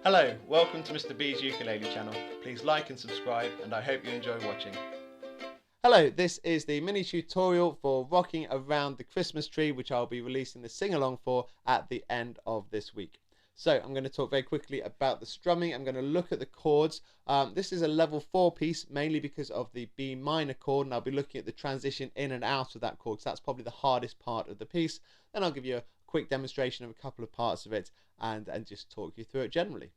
Hello, welcome to Mr. B's Ukulele channel. Please like and subscribe, and I hope you enjoy watching. Hello, this is the mini tutorial for rocking around the Christmas tree, which I'll be releasing the sing-along for at the end of this week. So I'm going to talk very quickly about the strumming. I'm going to look at the chords. This is a level 4 piece, mainly because of the B minor chord, and I'll be looking at the transition in and out of that chord, because that's probably the hardest part of the piece. Then I'll give you a quick demonstration of a couple of parts of it and just talk you through it generally.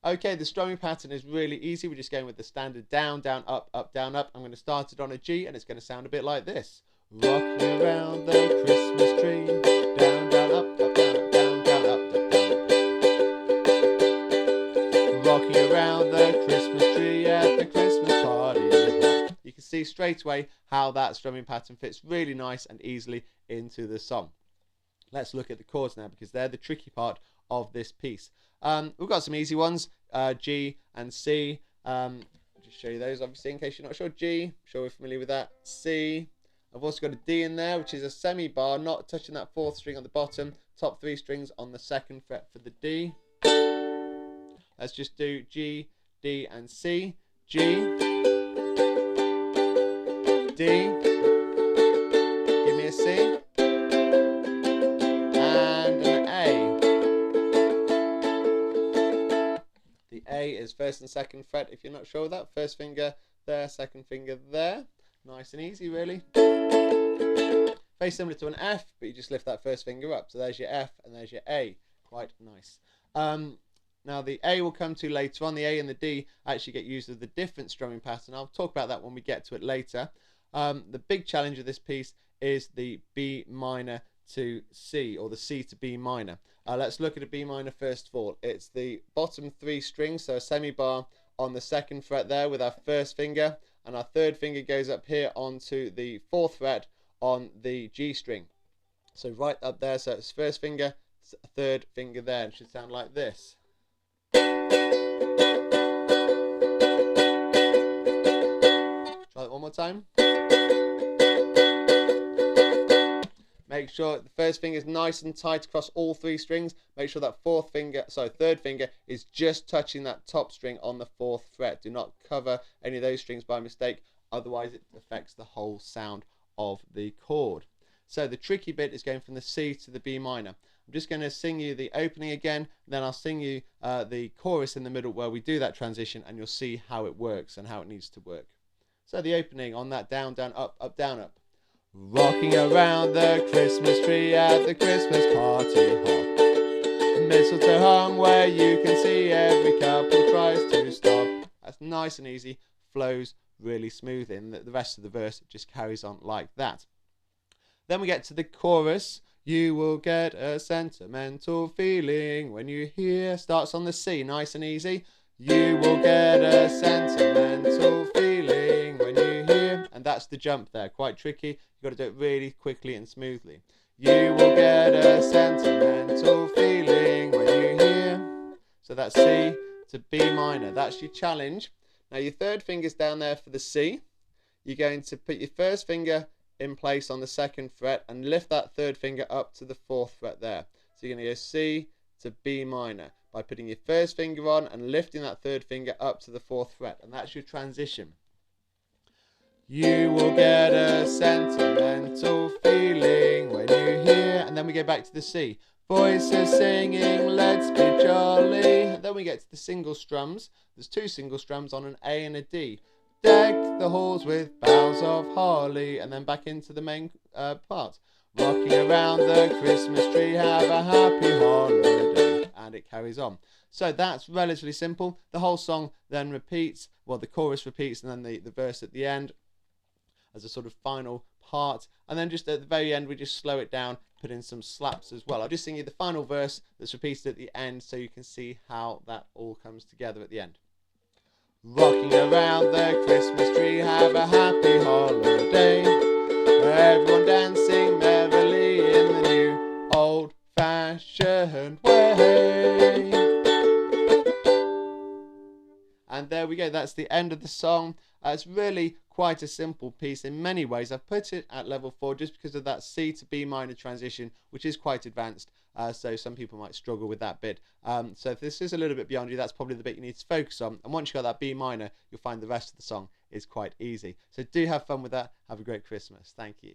Okay, the strumming pattern is really easy. We're just going with the standard down, down, up, up, down, up. I'm going to start it on a G, and it's going to sound a bit like this. Rocking around the Christmas tree, down, down, up, up, down, up, down, down, up, up, down, up. Rocking around the Christmas tree at the Christmas party. You can see straight away how that strumming pattern fits really nice and easily into the song. Let's look at the chords now, because they're the tricky part of this piece. We've got some easy ones, G and C. I'll just show you those, obviously, in case you're not sure. G, I'm sure we're familiar with that. C. I've also got a D in there, which is a semi-bar, not touching that 4th string on the bottom. Top 3 strings on the 2nd fret for the D. Let's just do G, D, and C. G, D. Give me a C. A is 1st and 2nd fret. If you're not sure of that, 1st finger there, 2nd finger there. Nice and easy, really. Very similar to an F, but you just lift that 1st finger up. So there's your F and there's your A. Quite nice. Now the A will come to later on. The A and the D actually get used with a different strumming pattern. I'll talk about that when we get to it later. The big challenge of this piece is the B minor to C, or the C to B minor. Let's look at a B minor first of all. It's the bottom 3 strings, so a semi-bar on the 2nd fret there with our 1st finger, and our 3rd finger goes up here onto the 4th fret on the G string. So right up there, so it's 1st finger, 3rd finger there, and it should sound like this. Try that one more time. Make sure the 1st finger is nice and tight across all 3 strings. Make sure that 3rd finger is just touching that top string on the 4th fret. Do not cover any of those strings by mistake, otherwise it affects the whole sound of the chord. So the tricky bit is going from the C to the B minor. I'm just going to sing you the opening again, then I'll sing you the chorus in the middle where we do that transition, and you'll see how it works and how it needs to work. So the opening on that down, down, up, up, down, up. Rocking around the Christmas tree at the Christmas party hop. Mistletoe hung where you can see every couple tries to stop. That's nice and easy, flows really smooth in. The rest of the verse just carries on like that. Then we get to the chorus. You will get a sentimental feeling when you hear, starts on the C, nice and easy. You will get a sentimental feeling when you hear, and that's the jump there, quite tricky. You've got to do it really quickly and smoothly. You will get a sentimental feeling when you hear. So that's C to B minor, that's your challenge. Now your 3rd finger's down there for the C. You're going to put your 1st finger in place on the 2nd fret and lift that 3rd finger up to the 4th fret there. So you're going to go C to B minor by putting your 1st finger on and lifting that 3rd finger up to the 4th fret, and that's your transition. You will get a sentimental feeling when you hear, and then we go back to the C. Voices singing, let's be jolly. And then we get to the single strums. There's 2 single strums on an A and a D. Deck the halls with boughs of holly, and then back into the main part. Rocking around the Christmas tree, have a happy holiday. And it carries on. So that's relatively simple. The whole song then repeats, well, the chorus repeats, and then the verse at the end as a sort of final part. And then just at the very end, we just slow it down, put in some slaps as well. I'll just sing you the final verse that's repeated at the end so you can see how that all comes together at the end. Rocking around the Christmas tree, have a happy holiday. Everyone dancing merrily in the new old-fashioned way. And there we go, that's the end of the song. It's really quite a simple piece in many ways. I've put it at level 4 just because of that C to B minor transition, which is quite advanced. so some people might struggle with that bit. So if this is a little bit beyond you, that's probably the bit you need to focus on. And once you've got that B minor, you'll find the rest of the song is quite easy. So do have fun with that. Have a great Christmas. Thank you.